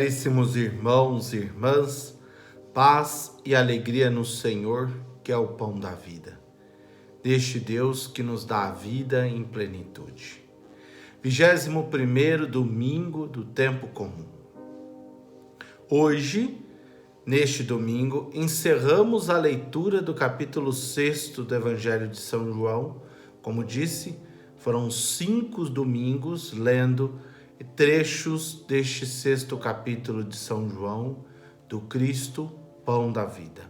Caríssimos irmãos e irmãs, paz e alegria no Senhor, que é o pão da vida. Deste Deus que nos dá a vida em plenitude. 21º domingo do tempo comum. Hoje, neste domingo, encerramos a leitura do capítulo 6 do Evangelho de São João. Como disse, foram 5 domingos lendo trechos deste 6º capítulo de São João, do Cristo, Pão da Vida.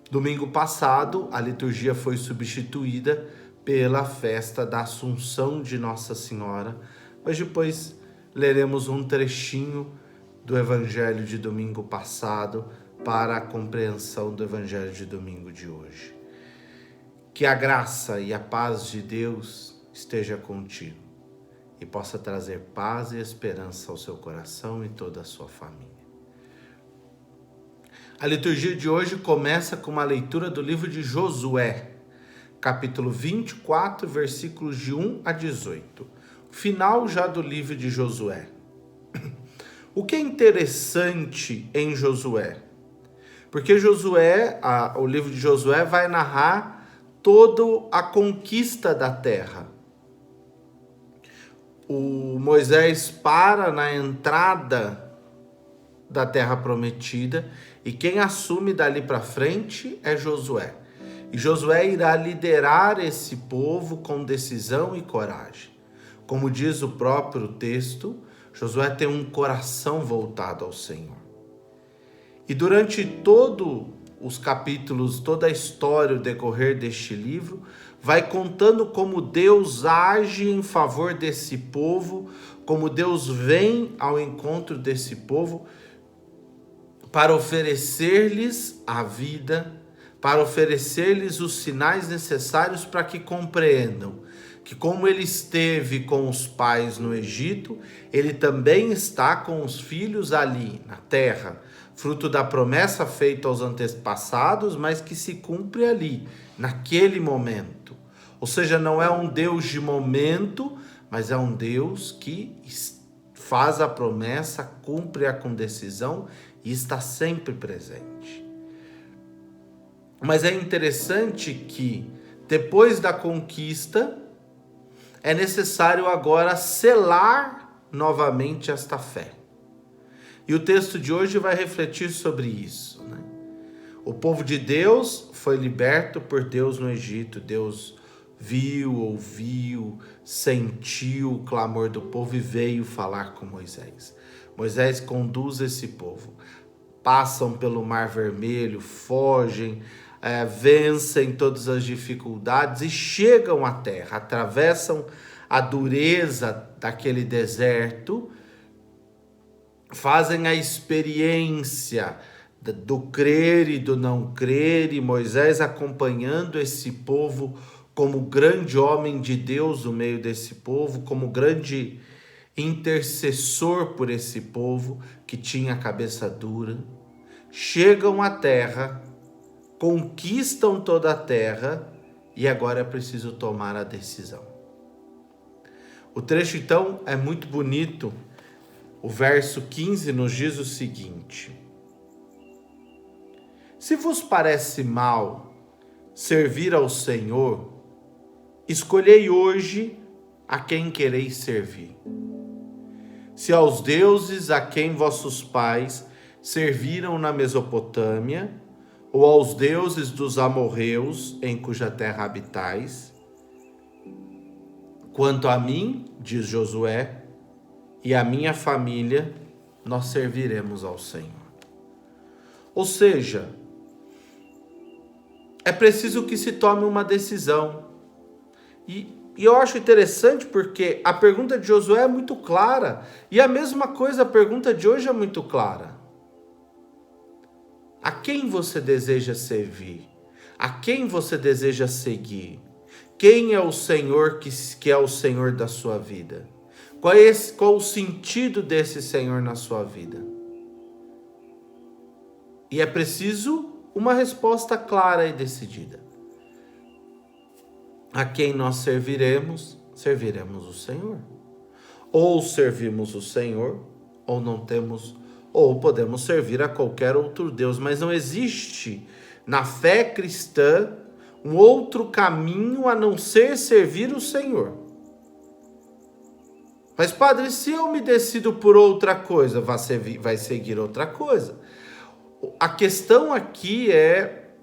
Domingo passado, a liturgia foi substituída pela festa da Assunção de Nossa Senhora, mas depois leremos um trechinho do Evangelho de domingo passado para a compreensão do Evangelho de domingo de hoje. Que a graça e a paz de Deus esteja contigo e possa trazer paz e esperança ao seu coração e toda a sua família. A liturgia de hoje começa com uma leitura do livro de Josué, capítulo 24, versículos de 1 a 18. Final já do livro de Josué. O que é interessante em Josué? Porque o livro de Josué vai narrar toda a conquista da terra. O Moisés para na entrada da terra prometida e quem assume dali para frente é Josué. E Josué irá liderar esse povo com decisão e coragem. Como diz o próprio texto, Josué tem um coração voltado ao Senhor. E durante todos os capítulos, toda a história, o decorrer deste livro, vai contando como Deus age em favor desse povo, como Deus vem ao encontro desse povo para oferecer-lhes a vida, para oferecer-lhes os sinais necessários para que compreendam que como ele esteve com os pais no Egito, ele também está com os filhos ali na terra, fruto da promessa feita aos antepassados, mas que se cumpre ali, naquele momento. Ou seja, não é um Deus de momento, mas é um Deus que faz a promessa, cumpre-a com decisão e está sempre presente. Mas é interessante que, depois da conquista, é necessário agora selar novamente esta fé. E o texto de hoje vai refletir sobre isso, né? O povo de Deus foi liberto por Deus no Egito. Deus viu, ouviu, sentiu o clamor do povo e veio falar com Moisés. Moisés conduz esse povo. Passam pelo Mar Vermelho, fogem, vencem todas as dificuldades e chegam à terra, atravessam a dureza daquele deserto, fazem a experiência do crer e do não crer, e Moisés acompanhando esse povo como grande homem de Deus no meio desse povo, como grande intercessor por esse povo que tinha a cabeça dura. Chegam à terra, conquistam toda a terra e agora é preciso tomar a decisão. O trecho então é muito bonito. O verso 15 nos diz o seguinte: se vos parece mal servir ao Senhor, escolhei hoje a quem quereis servir. Se aos deuses a quem vossos pais serviram na Mesopotâmia, ou aos deuses dos amorreus em cuja terra habitais. Quanto a mim, diz Josué, e a minha família, nós serviremos ao Senhor. Ou seja, é preciso que se tome uma decisão. E eu acho interessante porque a pergunta de Josué é muito clara. E a mesma coisa, a pergunta de hoje é muito clara. A quem você deseja servir? A quem você deseja seguir? Quem é o Senhor que é o Senhor da sua vida? Qual o sentido desse Senhor na sua vida? E é preciso uma resposta clara e decidida. A quem nós serviremos? Serviremos o Senhor. Ou servimos o Senhor, ou não temos ou podemos servir a qualquer outro Deus, mas não existe na fé cristã um outro caminho a não ser servir o Senhor. Mas, padre, se eu me decido por outra coisa, vai seguir outra coisa. A questão aqui é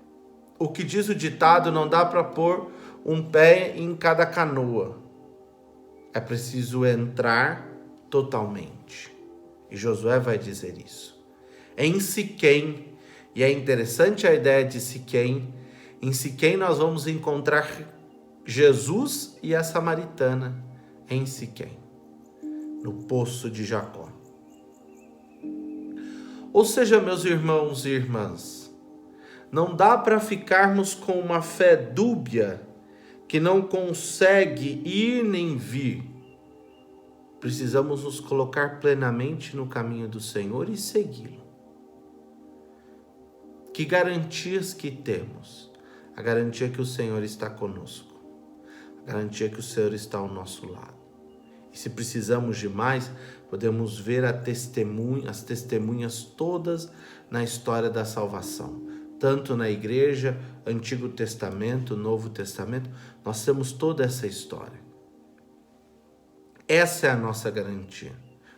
o que diz o ditado: não dá para pôr um pé em cada canoa. É preciso entrar totalmente. E Josué vai dizer isso. Em Siquém, e é interessante a ideia de Siquém, em Siquém nós vamos encontrar Jesus e a samaritana em Siquém, no poço de Jacó. Ou seja, meus irmãos e irmãs, não dá para ficarmos com uma fé dúbia que não consegue ir nem vir. Precisamos nos colocar plenamente no caminho do Senhor e segui-lo. Que garantias que temos? A garantia que o Senhor está conosco. A garantia que o Senhor está ao nosso lado. E se precisamos de mais, podemos ver as testemunhas todas na história da salvação. Tanto na igreja, Antigo Testamento, Novo Testamento, nós temos toda essa história. Essa é a nossa garantia.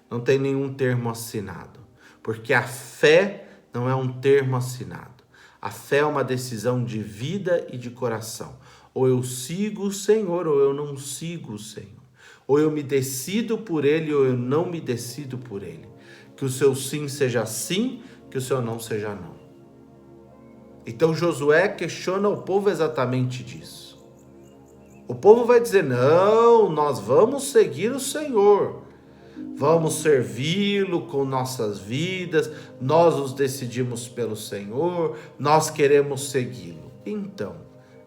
Não tem nenhum termo assinado, porque a fé não é um termo assinado. A fé é uma decisão de vida e de coração. Ou eu sigo o Senhor, ou eu não sigo o Senhor. Ou eu me decido por Ele, ou eu não me decido por Ele. Que o seu sim seja sim, que o seu não seja não. Então Josué questiona o povo exatamente disso. O povo vai dizer: não, nós vamos seguir o Senhor. Vamos servi-lo com nossas vidas, nós nos decidimos pelo Senhor, nós queremos segui-lo. Então,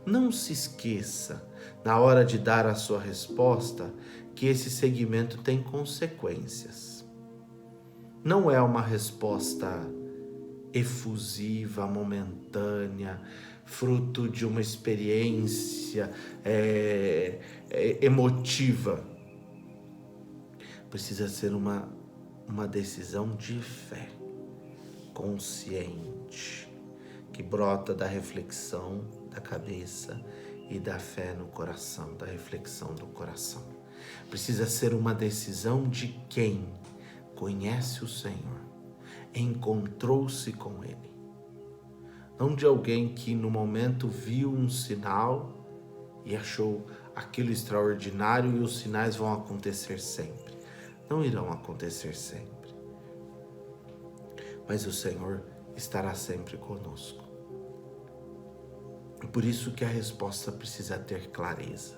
não se esqueça, na hora de dar a sua resposta, que esse seguimento tem consequências. Não é uma resposta efusiva, momentânea, fruto de uma experiência emotiva. Precisa ser uma decisão de fé, consciente, que brota da reflexão da cabeça e da fé no coração, da reflexão do coração. Precisa ser uma decisão de quem conhece o Senhor, encontrou-se com Ele. Não de alguém que no momento viu um sinal e achou aquilo extraordinário e os sinais vão acontecer sempre. Não irão acontecer sempre. Mas o Senhor estará sempre conosco. E por isso que a resposta precisa ter clareza.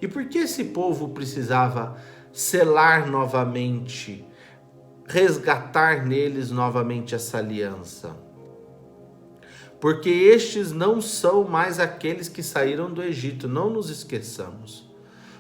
E por que esse povo precisava selar novamente, resgatar neles novamente essa aliança? Porque estes não são mais aqueles que saíram do Egito, não nos esqueçamos.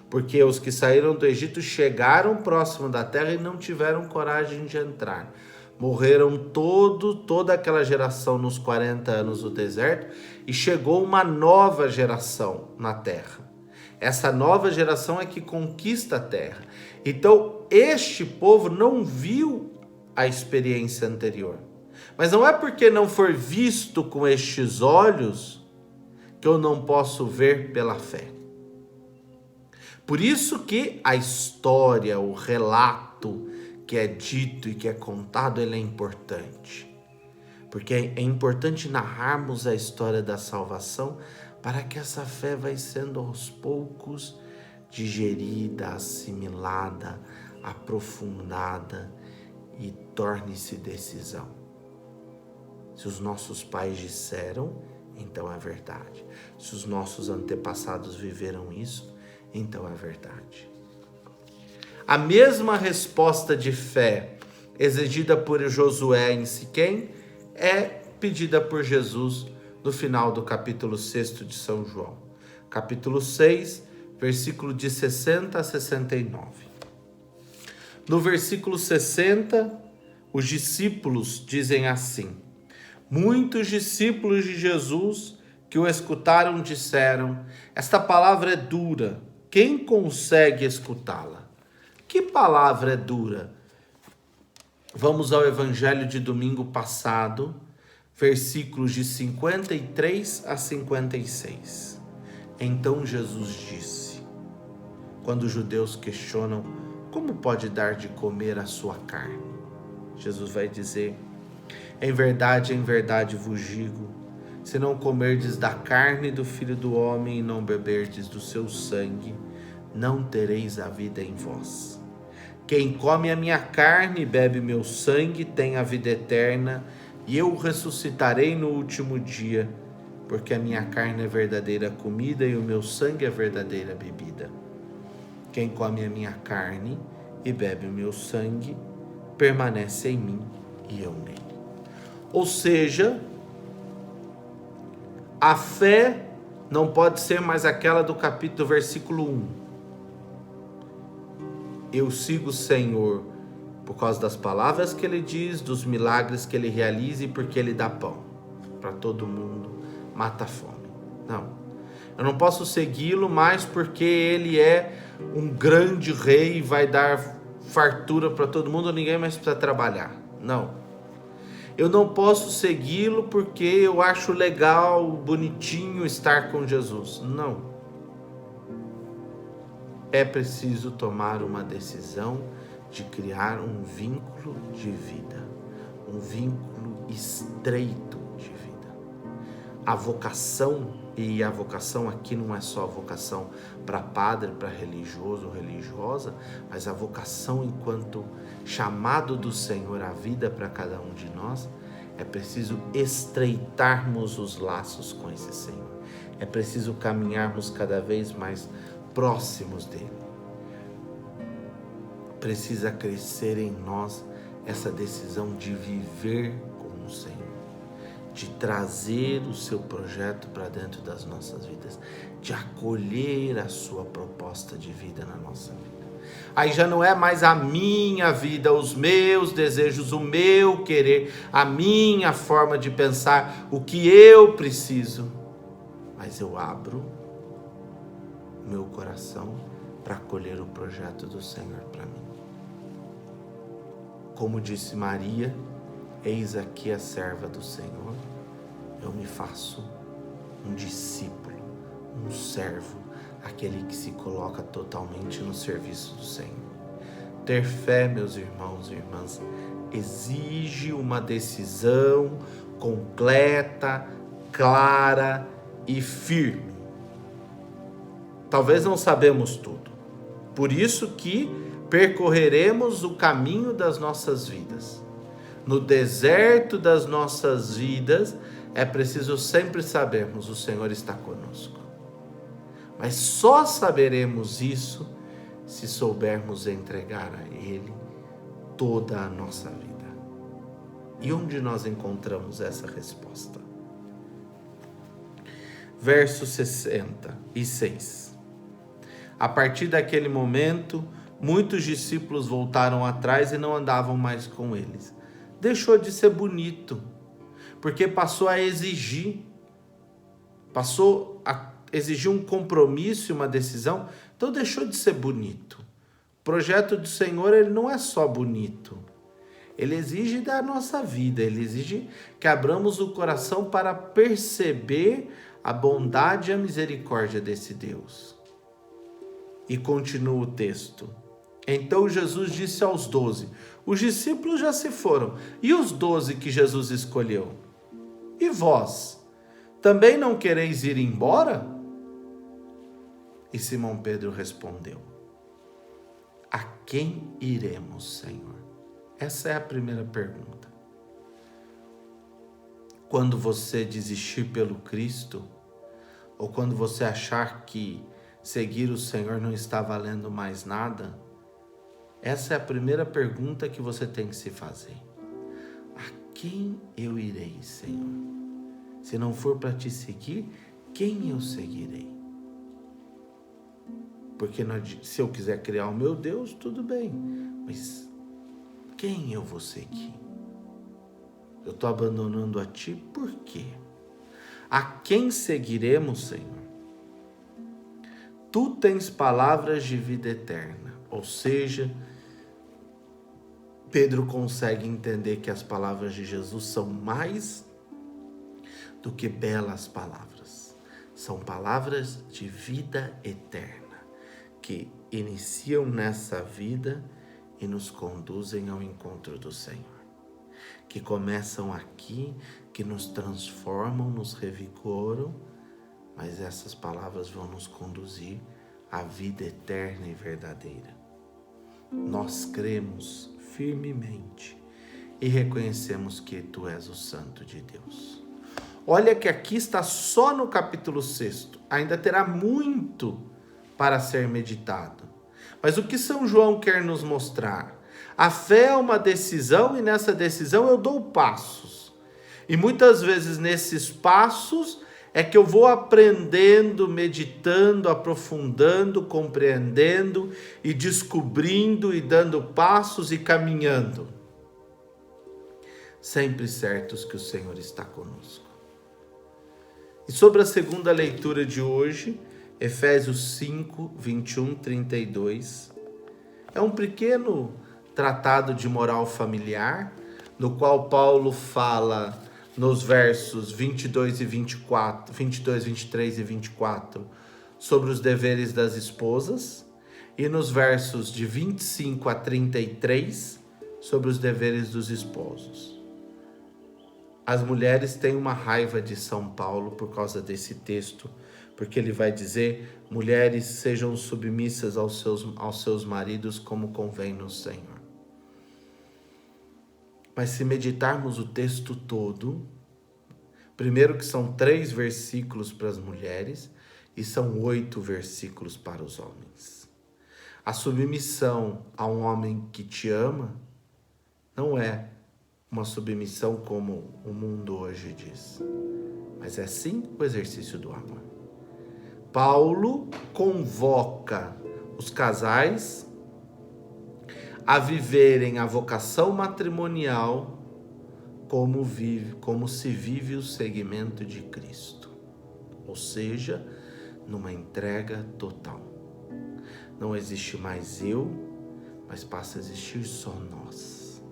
Porque os que saíram do Egito chegaram próximo da terra e não tiveram coragem de entrar. Morreram toda aquela geração nos 40 anos do deserto e chegou uma nova geração na terra. Essa nova geração é que conquista a terra. Então, este povo não viu a experiência anterior. Mas não é porque não for visto com estes olhos que eu não posso ver pela fé. Por isso que a história, o relato que é dito e que é contado, ele é importante. Porque é importante narrarmos a história da salvação para que essa fé vai sendo aos poucos digerida, assimilada, aprofundada e torne-se decisão. Se os nossos pais disseram, então é verdade. Se os nossos antepassados viveram isso, então é verdade. A mesma resposta de fé exigida por Josué em Siquém é pedida por Jesus no final do capítulo 6 de São João. Capítulo 6, versículo de 60 a 69. No versículo 60, os discípulos dizem assim: muitos discípulos de Jesus que o escutaram disseram: esta palavra é dura, quem consegue escutá-la? Que palavra é dura? Vamos ao evangelho de domingo passado, versículos de 53 a 56. Então Jesus disse, quando os judeus questionam como pode dar de comer a sua carne, Jesus vai dizer, em verdade vos digo, se não comerdes da carne do Filho do Homem e não beberdes do seu sangue, não tereis a vida em vós. Quem come a minha carne e bebe meu sangue tem a vida eterna, e eu o ressuscitarei no último dia, porque a minha carne é verdadeira comida e o meu sangue é verdadeira bebida. Quem come a minha carne e bebe o meu sangue, permanece em mim e eu nele. Ou seja, a fé não pode ser mais aquela do capítulo, versículo 1. Eu sigo o Senhor por causa das palavras que Ele diz, dos milagres que Ele realiza e porque Ele dá pão para todo mundo, mata a fome. Não, eu não posso segui-lo mais porque Ele é um grande rei e vai dar fartura para todo mundo, ninguém mais precisa trabalhar. Não, eu não posso segui-lo porque eu acho legal, bonitinho estar com Jesus. Não. É preciso tomar uma decisão de criar um vínculo de vida, um vínculo estreito de vida. A vocação, e a vocação aqui não é só a vocação para padre, para religioso ou religiosa, mas a vocação enquanto chamado do Senhor à vida para cada um de nós, é preciso estreitarmos os laços com esse Senhor. É preciso caminharmos cada vez mais próximos dele. Precisa crescer em nós essa decisão de viver com o Senhor, de trazer o seu projeto para dentro das nossas vidas, de acolher a sua proposta de vida na nossa vida. Aí já não é mais a minha vida, os meus desejos, o meu querer, a minha forma de pensar, o que eu preciso, mas eu abro meu coração para acolher o projeto do Senhor para mim. Como disse Maria, eis aqui a serva do Senhor, eu me faço um discípulo, um servo, aquele que se coloca totalmente no serviço do Senhor. Ter fé, meus irmãos e irmãs, exige uma decisão completa, clara e firme. Talvez não sabemos tudo, por isso que percorreremos o caminho das nossas vidas. No deserto das nossas vidas, é preciso sempre sabermos, o Senhor está conosco. Mas só saberemos isso se soubermos entregar a Ele toda a nossa vida. E onde nós encontramos essa resposta? Verso 66. A partir daquele momento, muitos discípulos voltaram atrás e não andavam mais com eles. Deixou de ser bonito, porque passou a exigir um compromisso e uma decisão, então deixou de ser bonito. O projeto do Senhor, ele não é só bonito, ele exige da nossa vida, ele exige que abramos o coração para perceber a bondade e a misericórdia desse Deus. E continua o texto. Então Jesus disse aos 12, os discípulos já se foram, e os 12 que Jesus escolheu? E vós, também não quereis ir embora? E Simão Pedro respondeu, a quem iremos, Senhor? Essa é a primeira pergunta. Quando você desistir pelo Cristo, ou quando você achar que seguir o Senhor não está valendo mais nada, essa é a primeira pergunta que você tem que se fazer. A quem eu irei, Senhor? Se não for para te seguir, quem eu seguirei? Porque se eu quiser criar o meu Deus, tudo bem, mas quem eu vou seguir? Eu estou abandonando a Ti, por quê? A quem seguiremos, Senhor? Tu tens palavras de vida eterna, ou seja, Pedro consegue entender que as palavras de Jesus são mais do que belas palavras. São palavras de vida eterna, que iniciam nessa vida e nos conduzem ao encontro do Senhor. Que começam aqui, que nos transformam, nos revigoram, mas essas palavras vão nos conduzir à vida eterna e verdadeira. Nós cremos firmemente e reconhecemos que Tu és o Santo de Deus. Olha que aqui está só no capítulo 6, ainda terá muito para ser meditado. Mas o que São João quer nos mostrar? A fé é uma decisão e nessa decisão eu dou passos. E muitas vezes nesses passos é que eu vou aprendendo, meditando, aprofundando, compreendendo e descobrindo e dando passos e caminhando. Sempre certos que o Senhor está conosco. E sobre a segunda leitura de hoje, Efésios 5, 21, 32, é um pequeno tratado de moral familiar, no qual Paulo fala nos versos 22 e 24, 22, 23 e 24, sobre os deveres das esposas, e nos versos de 25 a 33, sobre os deveres dos esposos. As mulheres têm uma raiva de São Paulo por causa desse texto, porque ele vai dizer: mulheres, sejam submissas aos seus maridos como convém no Senhor. Mas se meditarmos o texto todo, primeiro que são 3 versículos para as mulheres e são 8 versículos para os homens. A submissão a um homem que te ama não é uma submissão como o mundo hoje diz, mas é sim o exercício do amor. Paulo convoca os casais a viverem a vocação matrimonial como se vive o segmento de Cristo, ou seja, numa entrega total. Não existe mais eu, mas passa a existir só nós.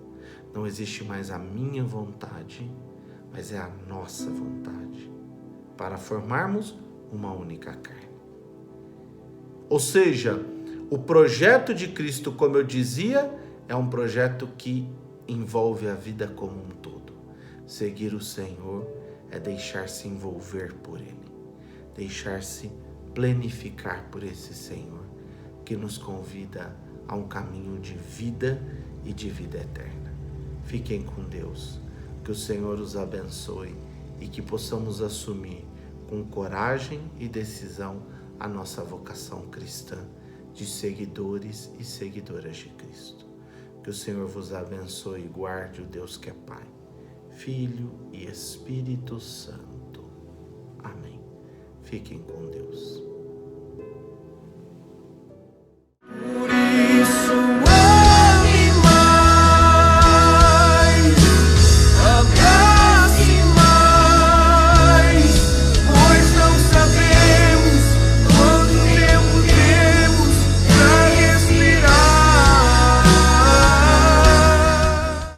Não existe mais a minha vontade, mas é a nossa vontade, para formarmos uma única carne. Ou seja, o projeto de Cristo, como eu dizia, é um projeto que envolve a vida como um todo. Seguir o Senhor é deixar-se envolver por Ele, deixar-se plenificar por esse Senhor, que nos convida a um caminho de vida e de vida eterna. Fiquem com Deus, que o Senhor os abençoe e que possamos assumir com coragem e decisão a nossa vocação cristã de seguidores e seguidoras de Cristo. Que o Senhor vos abençoe e guarde o Deus que é Pai, Filho e Espírito Santo. Amém. Fiquem com Deus.